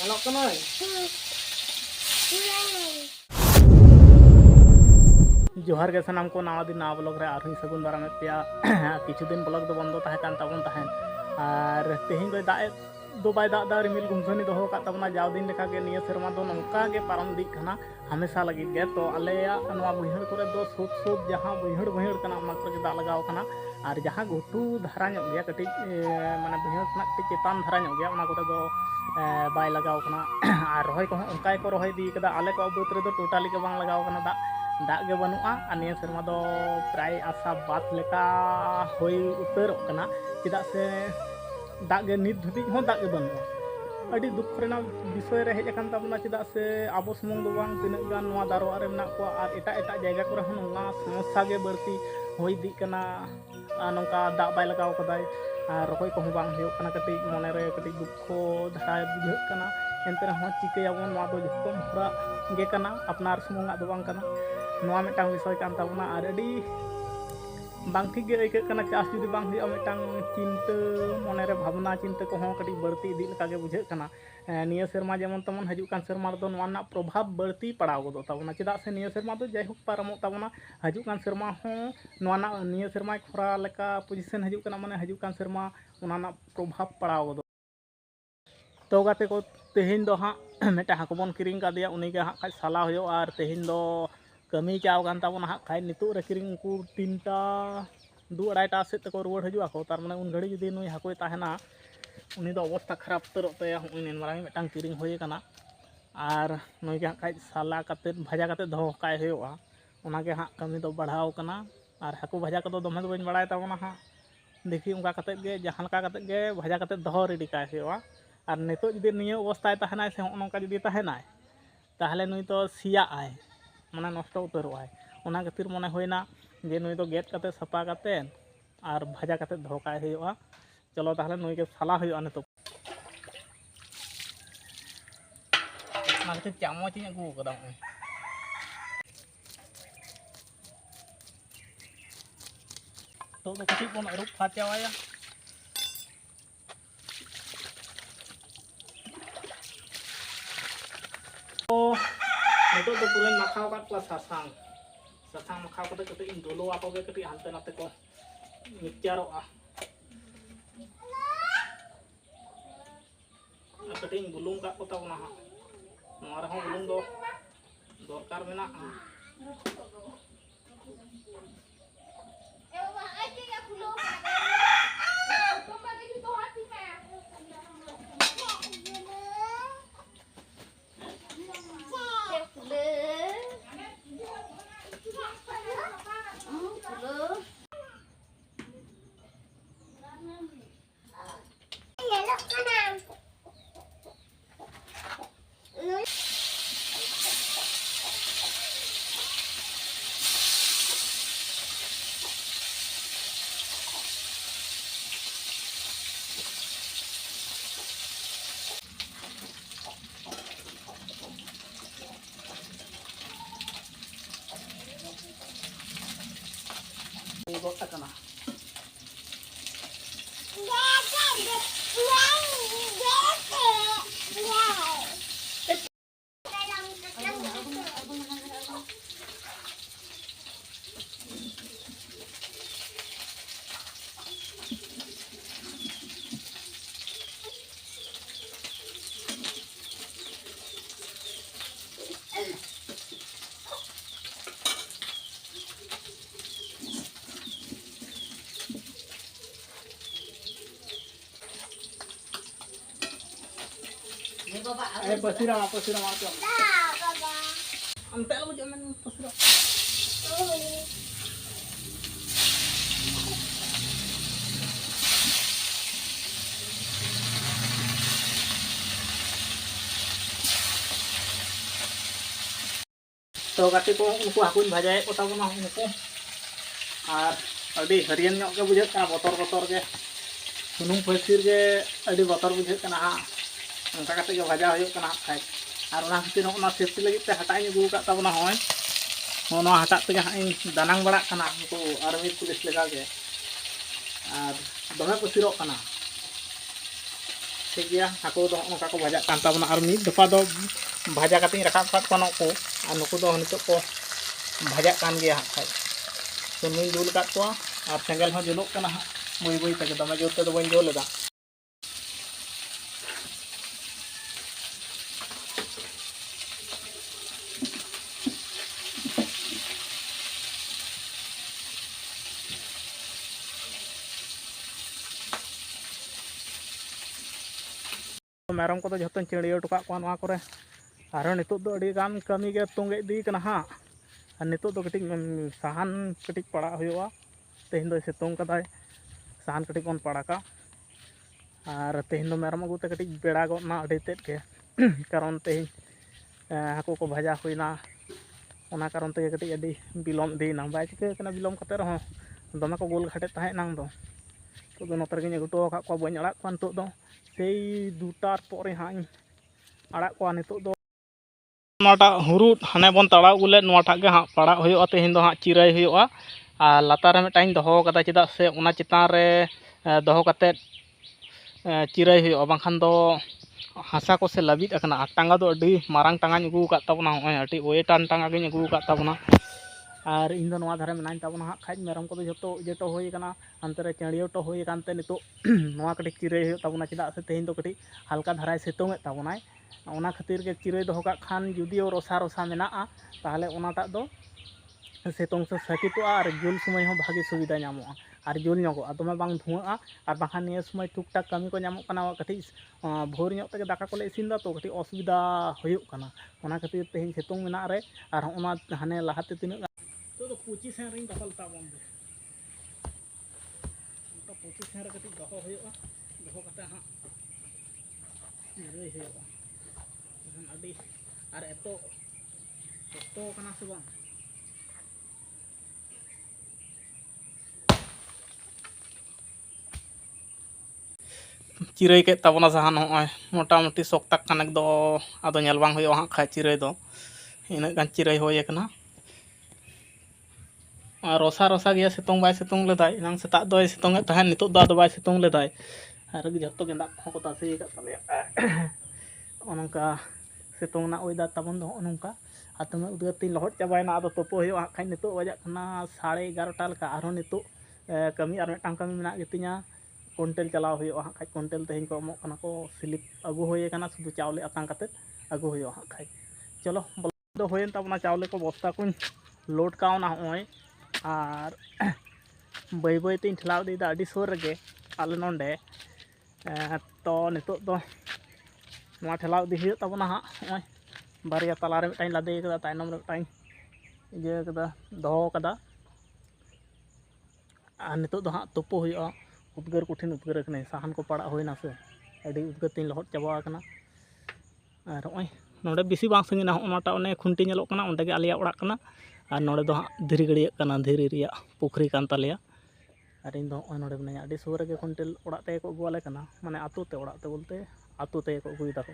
Nyalok kenoy. जोहार के सामान को नवा दिन नवा ब्लॉग रे आरही सगुन दाराम पे किछु दिन ब्लॉग दो बंद तहे कान ताबन तहेन और तेहिन दो दाए दो बाय दादा रिमिल गुमसनी दोहो का तबना जाव दिन लेखा के निया सेरमा दो नौका के पारम दी खाना हमेशा लगी गे तो आलेया नवा बहिहड़ करे दो सुद सुद जहां बहिहड़ बहिहड़ कना ओना करे दा लगाव कना और जहां घुटू धारा ᱧᱚᱜ गया कटी माने बहिहड़ खना कटी चेतान धारा ᱧᱚᱜ गया ओना करे दो बाय लगाव कना और रोहय को ओनकाय को रोहय दी कदा आले को बूत रे दो टोटाली के बांग लगाव कना दा दाग के बनुआ निया सेरमा दो प्राय आशा बात लेका होई उतरक कना चेदा से दाग के नित धुबी हो दाग के बनुआ अड़ी दुख रेना विषय रे हेज अकान ताबना चेदा से आबो सुमुंग दो बांग तिनक गान नवा दारोआ रे मेना को आर एटा एटा जायगा करे हन नोंगा समस्या गे बरती होई दी कना नोंका दाग बाय लगाव कदाय और रखोय को बांग हुयो कना कटी मने रे कटी दुख धारा बुझाग कना एंते रहो चिकयाबन नवा दो जतम पूरा गे कना अपनार सुमुंगा दो बांग कना नवा मिटांग विषय कान ताबना आर अडी बांग ठीक गे आइक कना चास जुदी बांग हुयो मिटांग चिंता मने रे भावना चिंता को हो कटी बरती इदी लका गे बुझाग कना निया सेरमा जेमन तमन हजू कान सेरमा दो नवा ना प्रभाव बरती पड़ाव गदो ताबना चेदा से निया सेरमा दो जायहुक पारमो ताबना हजू कान सेरमा हो नवा ना निया सेरमा खरा लेका पोजीशन हजू कना माने हजू कान सेरमा ओना ना प्रभाव पड़ाव गदो तो गाते को तेहिन दो हाँ मेटा हाकबन किरिंग का दिया उनी के हाँ खाय साला हुयो और तेहिन दो कमी चाव कान ताबना हाँ खाय नितु रे किरिंग को 3टा 2-2.5 सेत तक रुवाड़ हजू आको तार माने उन घड़ी जुदी नुई हाकोय ताहेना उनी दो अवस्था खराब उतरत तया हुइन मारांग मेटांग किरिंग होय काना और नुई के हाँ खाय साला काते भाजा काते दोहो काय हुयोआ ओना के हाँ कमी दो बढ़ाव काना और हाको भाजा को दो दमे दो बइन बड़ाय ताबना हाँ देखी उनका काते गे जहां लका काते गे भाजा काते दोहो रेडी काय हुयोआ और नितो जुदी निया अवस्था ताहेनाय से नोंका जुदी ताहेनाय ताहले नुई तो सिया आय माने नष्ट उतरवाय ओना खातिर मने होइना जे नुई तो गेट काते सपा काते और भाजा काते दोहो काय हुयोआ चलो ताहले नुई के साला हुयोआ नितो ना खातिर चामच इन अगु कदा तो कटी बन अरुप फाचावाया नितो तो पूरा माखाव का प्लस सासांग सासांग माखाव कते कते इन दोलो आपो गे कते हानते नाते को मिक्सचारोआ कते इन बुलुंग का को तावना हा नोरा हो बुलुंग दो दरकार मेना गोटा कना pasira apa? Ante lo jangan pasira. तो गाते को उनको हाकुन भाजाए को ताबना उनको और अभी हरियन ᱧᱚᱜ के बुझे का बतर बतर के सुनुम फसिर के अभी बतर बुझे कना उनका काते के भाजा हुयो कना खाय और ओना खातिर ओना सेफ्टी लगी ते हटाई अगु का ताबना होय ओना हटा ते हाई दानांग बड़ा कना उनको आर्मी पुलिस लगा के और दमे पसिरो कना ठीक गया हाको दो नोका को भाजा कान ताबना और मिद दफा दो भाजा काते रखाब काट को नको और नुकु दो नितो को भाजा कान गया हाय सुनुई दुल काट को और सेंगल हो जुलुक कना बई बई तक दमे जोते दो बन जोलेदा मेरम को जो चिड़िया टुका को और नितो गान कमी के तोंगे दी हाँ और नितो कटी साहान कटी पड़ा हुआ तेहन दो सितुंग कदाय साहान कटी बन पड़ाका और तेहन दो मेरम अगुते कटी बेड़ा गना अड़ी तेज के कारण तेहन हाकू को भाजा हुईना ओना कारण ते कटी अड़ी बिलोम दीना बाय चिका बिलोम कते रहो दमे को गोल घाटे तहे नांग दो तो नोतरगे अगुटो का को बन अड़ा को नितो दो से दुटार पर हाँ अड़ा को नितो दो नोटा हुरु हाने बन तड़ा गुले नोटा गे हाँ पड़ा हुआ तेहन दो हाँ चिराई हुआ और लातार मिटाइन दहो कदा चेदा से ओना चितान रे दहो कते चिराई हुआ बांखान दो हासा को से लबिद अकना टांगा दो अडी मारांग टांगाñ अगू का तबना होय अटी ओएटान टांगा गे अगू का तबना और इन दो नवा धारे मिनाइन तबना हाँ खाज मेरम को जो जेटो होई कना अंते रे चेड़ियोटो होई कानते नितो नवा कटी चिराई हुआ तबना चेदा से तेहन दो कटी हल्का धाराय सितुंग तबनाय ओना खातिर के चिराई दो का खान जुदियो रोसा रोसा मेना ताहले ओनाटा दो सितुंग से सकितो और जुल समय हो भागी सुविधा नामोआ और जुल ᱧᱚᱜᱚᱜ दमे बांग धुआं और बाखान निया समय टुक टाक कमी को नामो कना कटी भोर ᱧᱚᱜ तक दाका कोले इसिन दा तो कटी असुविधा हुयुग कना ओना खातिर तेहन सितुंग मेना रे और ओना हाने लाहाते तिना तो 25 सें रिंग दखलता बंदे तो 25 सें रे कटी दहो हुयुगा दहो कते हां निरई हुयुगा अडी और एतो तो कना से बांग चिराई के तबना साहान होय मोटामुटी सोकताक कनक दो आदो नेल बांग हुयुगा हां खा चिराई दो इना गान चिराई होय कना रोसा रोसा गया सितुंग बाय सितुंग लेदाय नांग सेता दो सितुंग तहन नितो दा बाय सितुंग लेदाय और जतो गेंदा को तासे का तले ओनका सितुंग ना ओइदा तबन दो ओनका आतमे उदगर तीन लहट चाबायना आदो तोपो हुयुगा खाय नितो बजा कना 11:30 लका आरो नितो कमी और मिटांग कमी मेना गेतिया कुंटेल चलाव हुयुगा खाय कुंटेल तेहन को अमो कना को स्लिप अगु होय कना सुदु चावले अतांग कते अगु हुयुगा खाय चलो दो होयन तबना चावले को बस्ता कुन लोड काउना होय और बई बई तीन ठेलाव दी अड़ी सुर रे आले नोंडे तो नितो दो नवा ठेलाव दी हुयुग तबना हाँ होय बारिया तलारे मिटाइन लादे कदा तायनम रे मिटाइन इजे कदा दहो कदा और नितो दो हाँ तुपो हुयुगा उद्गार कुठिन उद्गार कने साहान को पड़ा होइना से अड़ी उद्गार तीन लहट चाबा कना और होय नोडे बेसी बांग संगिना ओनाटा ओने खुंटी नेलोक कना ओंडे गे आलिया ओड़ा कना और नोडे दो हाँ धीरी गड़िया कना धीरी रिया पुखरी कान तालिया और इन दो नोडे बने अड़ी सुर गे कुंटेल ओड़ा ते को अगुआले कना माने आतु ते ओड़ा ते बोलते आतु ते को अगुई दाको